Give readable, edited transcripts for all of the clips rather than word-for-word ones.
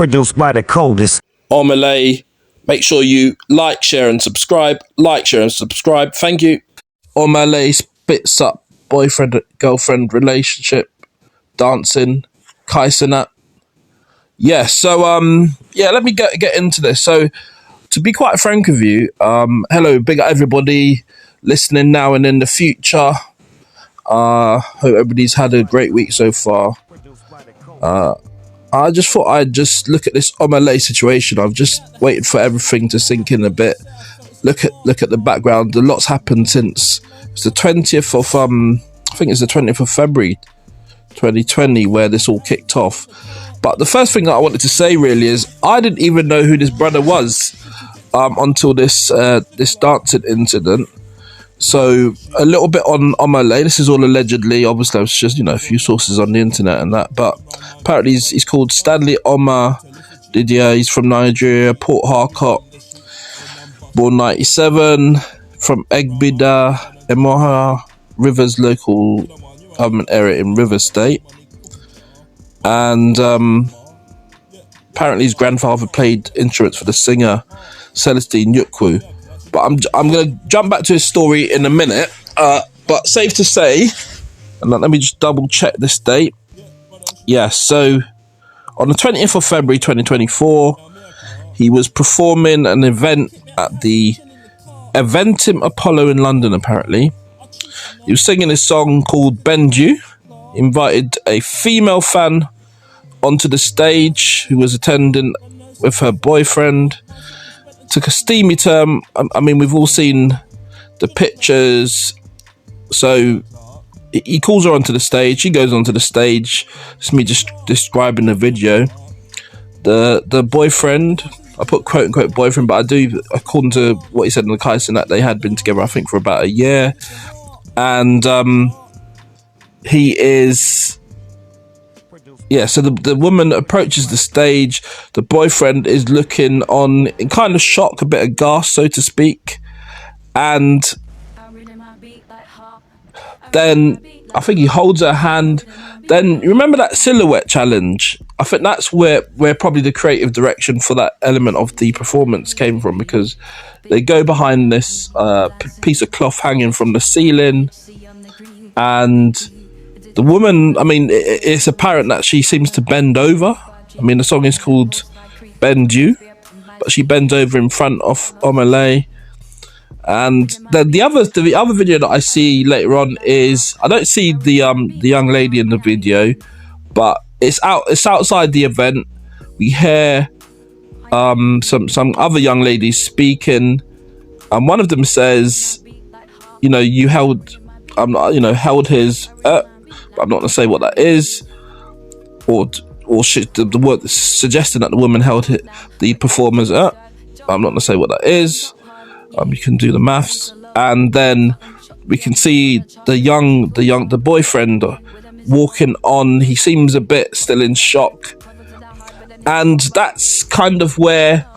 Produced by the coldest. Omah Lay. Make sure you like, share, and subscribe. Like, share, and subscribe. Thank you. Omah Lay spits up boyfriend girlfriend relationship dancing. CENAT. Yeah. So let me get into this. So to be quite frank with you, hello, big up everybody listening now and in the future. Hope everybody's had a great week so far. I just thought I'd just look at this Omah Lay situation. I've just waited for everything to sink in a bit. Look at the background. A lot's happened since it's the 20th of I think it's the 20th of February 2020 where this all kicked off. But the first thing that I wanted to say really is I didn't even know who this brother was until this dancing incident. So a little bit on Omah Lay. This is all allegedly. Obviously, it's just a few sources on the internet and that. But apparently, he's called Stanley Omah Didier. He's from Nigeria, Port Harcourt, born 97, from Egbida, Emoha Rivers local government area in Rivers State. And apparently, his grandfather played instruments for the singer Celestine Yukwu. But I'm going to jump back to his story in a minute. But safe to say, and let me just double check this date. Yeah, so on the 20th of February 2024, he was performing an event at the Eventim Apollo in London, apparently. He was singing a song called Bend You. He invited a female fan onto the stage who was attending with her boyfriend. Took a steamy turn. I mean, we've all seen the pictures. So he calls her onto the stage. She goes onto the stage. It's me just describing the video. The boyfriend, I put quote unquote boyfriend, but I do, according to what he said in the CENAT, they had been together, I think, for about a year. And he is... Yeah, so the woman approaches the stage. The boyfriend is looking on in kind of shock, a bit aghast, so to speak. And then I think he holds her hand. Then you remember that silhouette challenge? I think that's where probably the creative direction for that element of the performance came from, because they go behind this piece of cloth hanging from the ceiling, and the woman, I mean, it's apparent that she seems to bend over. I mean, the song is called Bend You, but she bends over in front of Omah Lay. And then the other video that I see later on is, I don't see the young lady in the video, but it's outside the event. We hear some other young ladies speaking, and one of them says, you held his. I'm not going to say what that is, or the word suggesting that the woman held the performers up. I'm not going to say what that is. You can do the maths, and then we can see the boyfriend walking on. He seems a bit still in shock, and that's kind of where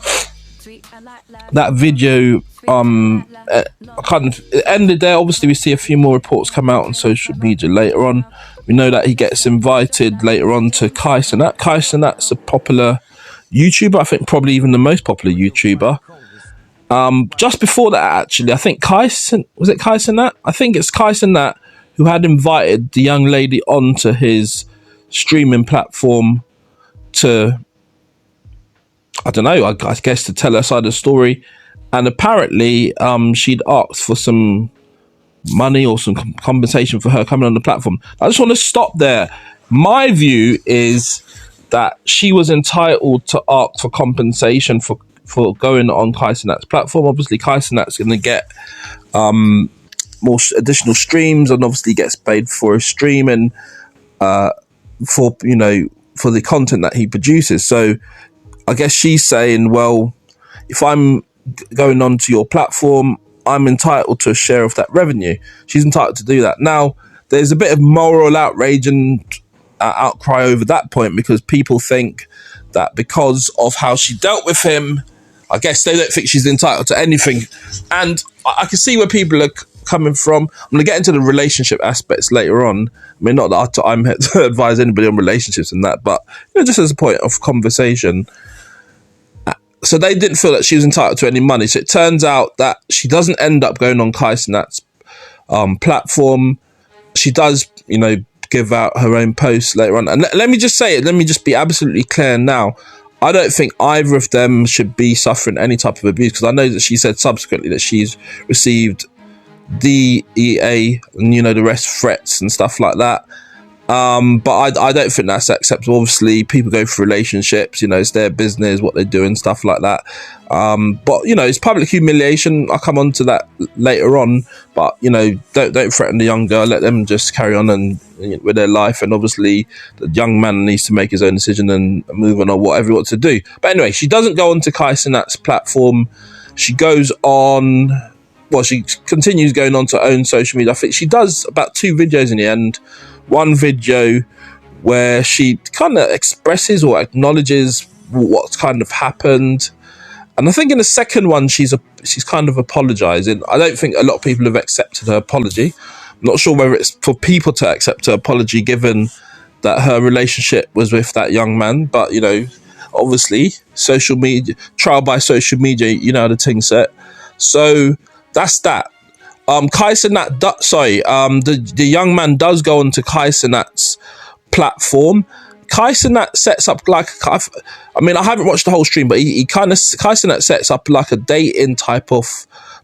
that video kind of ended there. Obviously, we see a few more reports come out on social media later on. We know that he gets invited later on to CENAT. CENAT's a popular YouTuber, I think probably even the most popular YouTuber. Just before that, actually, I think was it CENAT? I think it's CENAT who had invited the young lady onto his streaming platform to, I don't know, I guess to tell her side of the story. And apparently, she'd asked for some money or some compensation for her coming on the platform. I just want to stop there. My view is that she was entitled to ask for compensation for going on CENAT's platform. Obviously, CENAT's going to get more additional streams, and obviously gets paid for a stream and for the content that he produces. So I guess she's saying, well, if I'm going onto your platform, I'm entitled to a share of that revenue. She's entitled to do that. Now, there's a bit of moral outrage and outcry over that point, because people think that because of how she dealt with him, I guess they don't think she's entitled to anything. And I can see where people are coming from. I'm going to get into the relationship aspects later on. I mean, not that I'm here to advise anybody on relationships and that, but just as a point of conversation. So they didn't feel that she was entitled to any money. So it turns out that she doesn't end up going on CENAT's platform. She does, give out her own posts later on. And let me just say it. Let me just be absolutely clear now. I don't think either of them should be suffering any type of abuse, because I know that she said subsequently that she's received DEA and, the rest threats and stuff like that. But I don't think that's acceptable. Obviously, people go through relationships, it's their business, what they do and stuff like that. But, it's public humiliation. I'll come on to that later on. But, don't threaten the young girl. Let them just carry on and with their life. And obviously, the young man needs to make his own decision and move on or whatever he wants to do. But anyway, she doesn't go on to CENAT's platform. She goes on... Well, she continues going on to own social media. I think she does about 2 videos in the end. One video where she kind of expresses or acknowledges what's kind of happened, and I think in the second one she's kind of apologizing. I don't think a lot of people have accepted her apology. I'm not sure whether it's for people to accept her apology given that her relationship was with that young man, but obviously social media, trial by social media, how the thing set. So that's that. CENAT, the young man does go onto CENAT's platform. CENAT sets up I haven't watched the whole stream, but he kind of CENAT sets up like a dating type of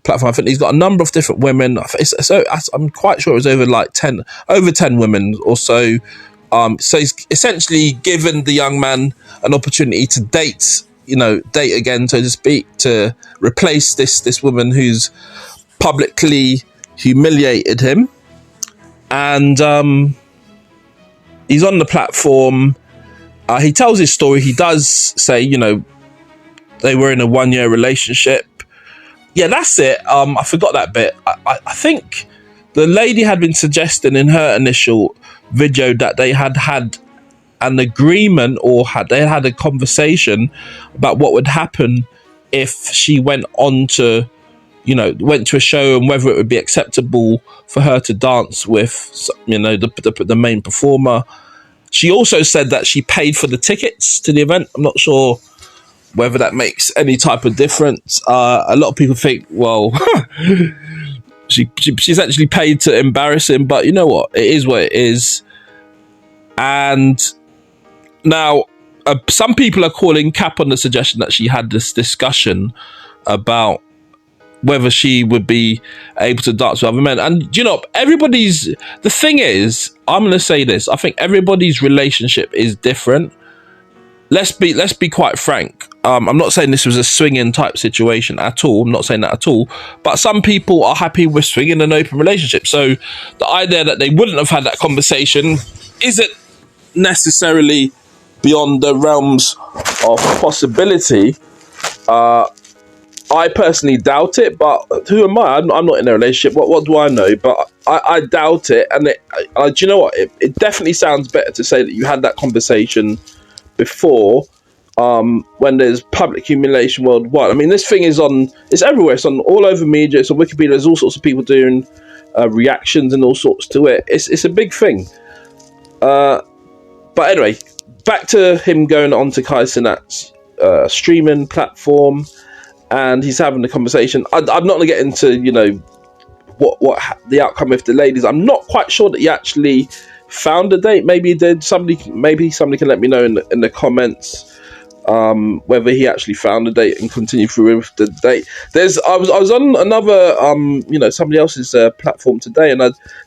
platform. I think he's got a number of different women. I'm quite sure it was over 10 women or so. So he's essentially given the young man an opportunity to date again, so to speak, to replace this woman who's publicly humiliated him. And he's on the platform. He tells his story. He does say, they were in a 1-year relationship. Yeah, that's it. I forgot that bit. I think the lady had been suggesting in her initial video that they had an agreement, or they had a conversation about what would happen if she went on to went to a show, and whether it would be acceptable for her to dance with, the main performer. She also said that she paid for the tickets to the event. I'm not sure whether that makes any type of difference. A lot of people think, well, she's actually paid to embarrass him, but you know what? It is what it is. And now, some people are calling cap on the suggestion that she had this discussion about whether she would be able to dance with other men. And the thing is, I'm going to say this, I think everybody's relationship is different. Let's be quite frank. I'm not saying this was a swinging type situation at all. I'm not saying that at all. But some people are happy with swinging an open relationship. So the idea that they wouldn't have had that conversation isn't necessarily beyond the realms of possibility. I personally doubt it, but who am I? I'm not in a relationship. What do I know? But I doubt it. And do you know what? It definitely sounds better to say that you had that conversation before, when there's public humiliation worldwide. I mean, this thing it's everywhere. It's on all over media. It's on Wikipedia. There's all sorts of people doing reactions and all sorts to it. It's a big thing. But anyway, back to him going on to CENAT's streaming platform. And he's having a conversation. I'm not going to get into, what the outcome with the ladies. I'm not quite sure that he actually found a date. Maybe he did. Maybe somebody can let me know in the comments whether he actually found a date and continued through with the date. I was on another somebody else's platform today, and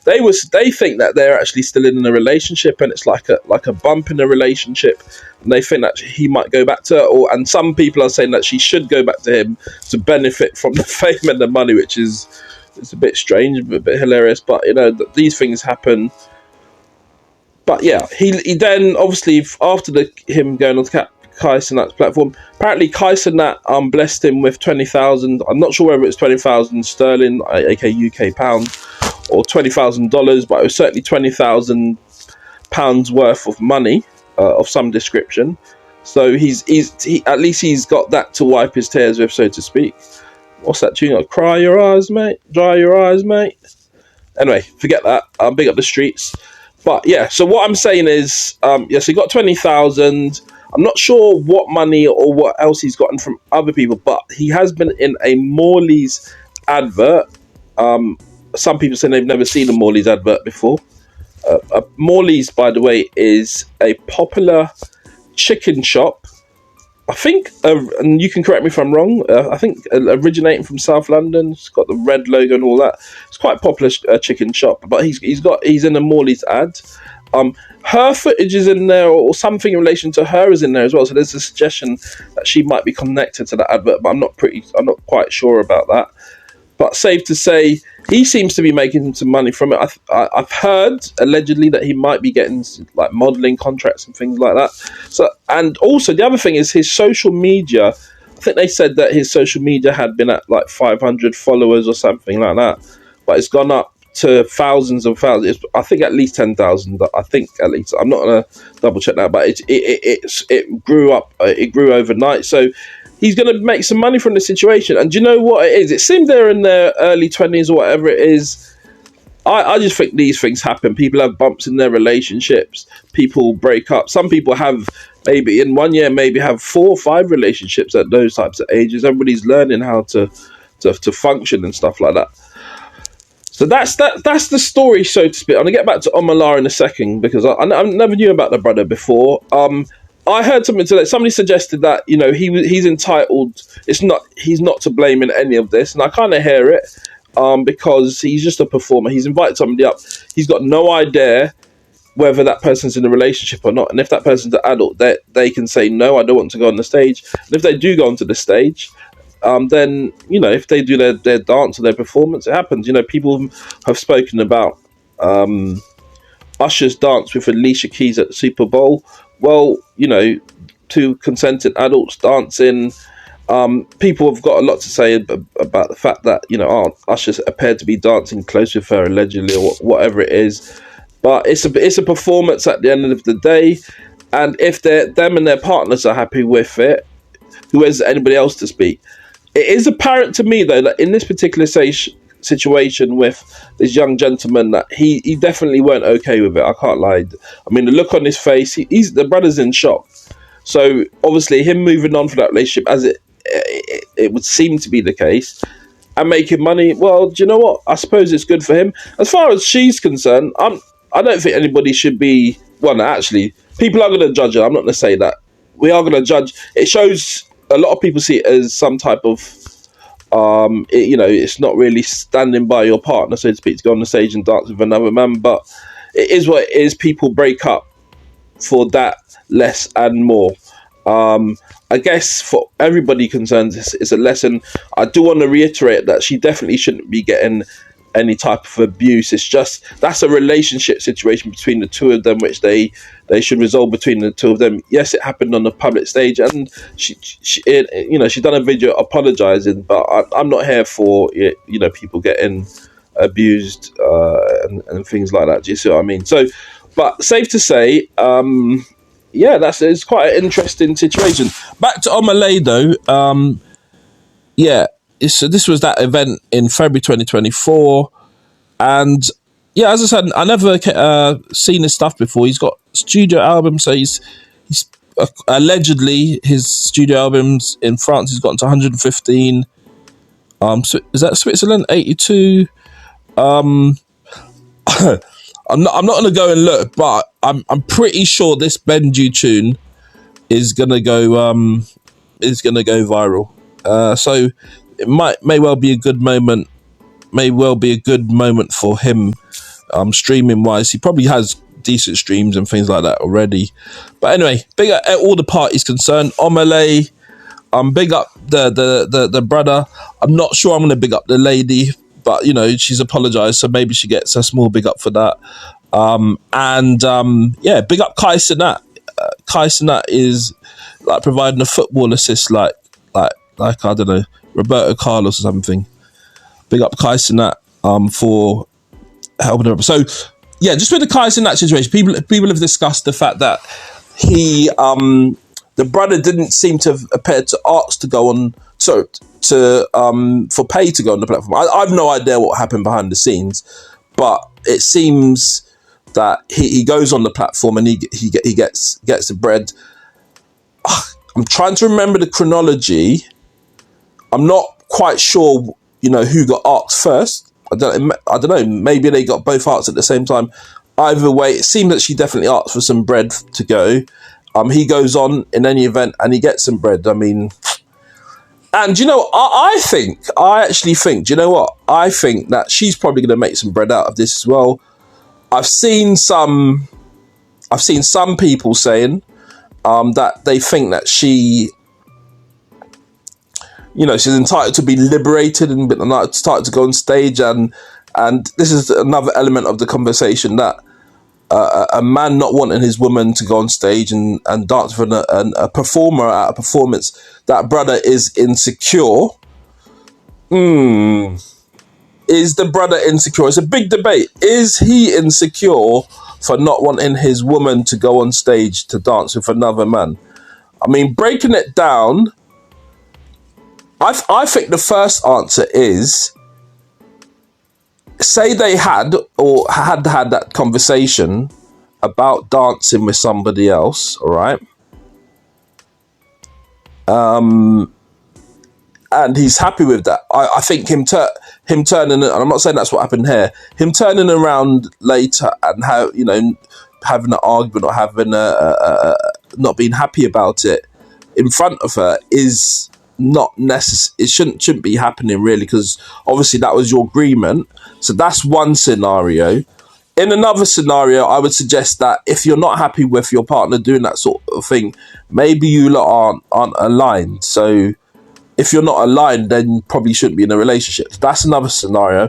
they think that they're actually still in a relationship, and it's like a bump in a relationship, and they think that he might go back to her, and some people are saying that she should go back to him to benefit from the fame and the money, which is it's a bit strange, a bit hilarious, but these things happen. But yeah, he then obviously after him going on to CENAT's platform, apparently CENAT blessed him with 20,000. I'm not sure whether it's 20,000 sterling, aka UK pound, or $20,000, but it was certainly 20,000 pounds worth of money of some description. So he at least he's got that to wipe his tears with, so to speak. What's that tune? Cry your eyes, mate. Dry your eyes, mate. Anyway, forget that. Big up the streets. But yeah, so what I'm saying is, yes, he got 20,000. I'm not sure what money or what else he's gotten from other people, but he has been in a Morley's advert. Some people say they've never seen a Morley's advert before. Morley's, by the way, is a popular chicken shop. I think, and you can correct me if I'm wrong, I think originating from South London. It's got the red logo and all that. It's quite a popular chicken shop, but he's in a Morley's ad. Her footage is in there, or something in relation to her is in there as well. So there's a suggestion that she might be connected to that advert, but I'm not quite sure about that. But safe to say, he seems to be making some money from it. I've heard allegedly that he might be getting like modelling contracts and things like that. So, and also the other thing is his social media. I think they said that his social media had been at like 500 followers or something like that, but it's gone up to thousands of thousands. I think at least 10,000. I think at least. I'm not gonna double check that, but it grew up. It grew overnight. So he's going to make some money from the situation. And do you know what it is? It seems they're in their early 20s or whatever it is. I just think these things happen. People have bumps in their relationships. People break up. Some people have, maybe in 1 year, maybe have 4 or 5 relationships at those types of ages. Everybody's learning how to function and stuff like that. So that's the story, so to speak. I'm going to get back to Omah Lay in a second, because I never knew about the brother before. I heard something today. Somebody suggested that he's entitled. He's not to blame in any of this, and I kind of hear it because he's just a performer. He's invited somebody up. He's got no idea whether that person's in a relationship or not, and if that person's an adult, they can say no, I don't want to go on the stage. And if they do go onto the stage, then if they do their dance or their performance, it happens. People have spoken about Usher's dance with Alicia Keys at the Super Bowl. Well, two consenting adults dancing. People have got a lot to say about the fact that Usher appeared to be dancing close with her allegedly, or whatever it is. But it's a performance at the end of the day, and if them and their partners are happy with it, who is anybody else to speak? It is apparent to me though that in this particular situation with this young gentleman, that he definitely weren't okay with it. I can't lie. I mean, the look on his face, the brother's in shock. So obviously him moving on from that relationship, as it would seem to be the case, and making money, well, do you know what? I suppose it's good for him. As far as she's concerned, I don't think anybody should be, well, actually, people are going to judge her. I'm not going to say that. We are going to judge. It shows, a lot of people see it as some type of it's not really standing by your partner, so to speak, to go on the stage and dance with another man, but it is what it is. People break up for that, less and more. I guess for everybody concerned, it's a lesson. I do want to reiterate that she definitely shouldn't be getting any type of abuse. It's just, that's a relationship situation between the two of them, which they should resolve between the two of them. Yes, it happened on the public stage, and she done a video apologizing, but I'm not here for people getting abused and things like that. Do you see what I mean? So, but safe to say, it's quite an interesting situation. Back to Omah Lay though. So this was that event in February 2024, and as I said, I never seen his stuff before. He's got studio albums, so he's allegedly, his studio albums in France, he's gotten to 115. So is that Switzerland? 82. I'm not going to go and look, but I'm pretty sure this Bend You tune is gonna go viral. So it may well be a good moment. May well be a good moment for him, streaming wise. He probably has decent streams and things like that already. But anyway, big up all the parties concerned. Omah Lay, big up the brother. I'm not sure I'm going to big up the lady, but she's apologised, so maybe she gets a small big up for that. Big up Kai CENAT. Kai CENAT is like providing a football assist, like I don't know, Roberto Carlos or something. Big up Kai CENAT for helping her. So just with the Kai CENAT situation, people have discussed the fact that he the brother didn't seem to have appeared to ask to go on, for pay to go on the platform. I've no idea what happened behind the scenes, but it seems that he goes on the platform and he gets the bread. I'm trying to remember the chronology. I'm not quite sure, who got asked first. I don't know. Maybe they got both asked at the same time. Either way, it seems that she definitely asked for some bread to go. He goes on in any event and he gets some bread. I mean, and I actually think, I think that she's probably going to make some bread out of this as well. I've seen some people saying that they think that she, she's entitled to be liberated and entitled to go on stage, and this is another element of the conversation, that a man not wanting his woman to go on stage and dance with a performer at a performance, that brother is insecure. Is the brother insecure? It's a big debate. Is he insecure for not wanting his woman to go on stage to dance with another man? I mean, breaking it down, I think the first answer is, say they had that conversation about dancing with somebody else, all right? And he's happy with that. I think him turning, and I'm not saying that's what happened here, him turning around later and having an argument or having not being happy about it in front of her is not necessary. It shouldn't be happening, really, because obviously that was your agreement. So that's one scenario. In another scenario, I would suggest that if you're not happy with your partner doing that sort of thing, maybe you lot aren't aligned. So if you're not aligned, then you probably shouldn't be in a relationship. That's another scenario.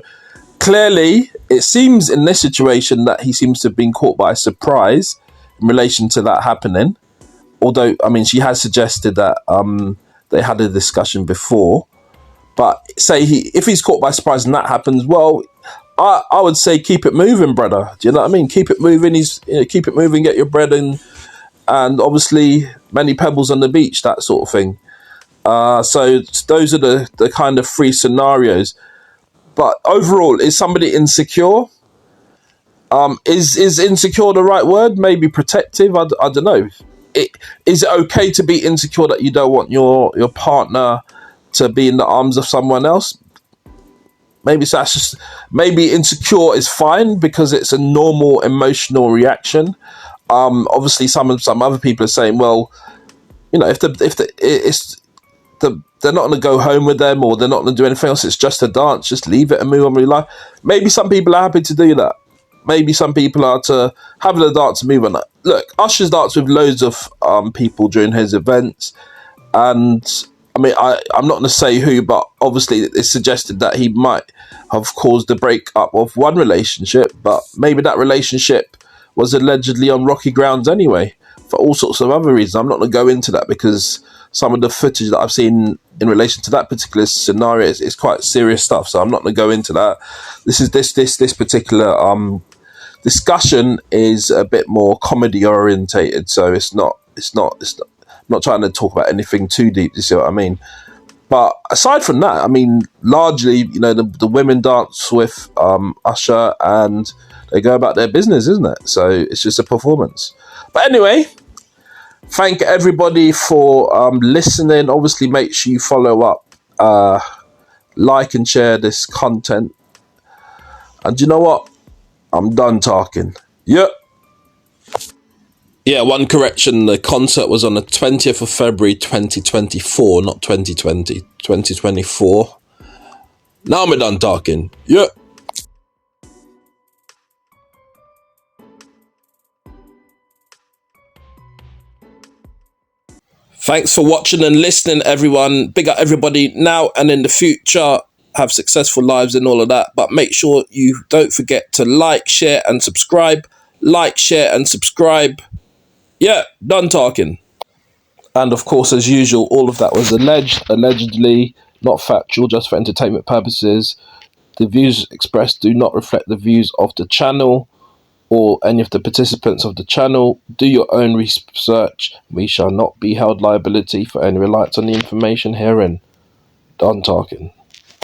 Clearly, it seems in this situation that he seems to have been caught by surprise in relation to that happening. Although, I mean, she has suggested that they had a discussion before. But if he's caught by surprise and that happens, well, I would say keep it moving, brother. Do you know what I mean? Keep it moving. Keep it moving. Get your bread in, and obviously many pebbles on the beach, that sort of thing. So those are the kind of three scenarios. But overall, is somebody insecure? Is insecure the right word? Maybe protective. I don't know. Is it okay to be insecure that you don't want your partner to be in the arms of someone else? Maybe insecure is fine because it's a normal emotional reaction. Obviously, some other people are saying, well, if they're not going to go home with them or they're not going to do anything else, it's just a dance, just leave it and move on with your life. Maybe some people are happy to do that. Maybe some people are to have a dance and move on. Look, Usher's danced with loads of people during his events, and I mean, I'm not going to say who, but obviously it's suggested that he might have caused the breakup of one relationship, but maybe that relationship was allegedly on rocky grounds anyway, for all sorts of other reasons. I'm not going to go into that because some of the footage that I've seen in relation to that particular scenario is quite serious stuff, so I'm not going to go into that. This particular discussion is a bit more comedy orientated, so it's not I'm not trying to talk about anything too deep, you see what I mean? But aside from that, I mean, largely, the women dance with Usher and they go about their business, isn't it? So it's just a performance. But anyway, thank everybody for listening. Obviously, make sure you follow up, like and share this content. And you know what? I'm done talking. Yep. Yeah, one correction. The concert was on the 20th of February 2024, not 2020, 2024. Now I'm done talking. Yep. Thanks for watching and listening, everyone. Big up everybody now and in the future. Have successful lives and all of that. But make sure you don't forget to like, share and subscribe. Like, share and subscribe. Yeah, done talking. And of course, as usual, all of that was allegedly, not factual, just for entertainment purposes. The views expressed do not reflect the views of the channel or any of the participants of the channel. Do your own research. We shall not be held liability for any reliance on the information herein. Done talking.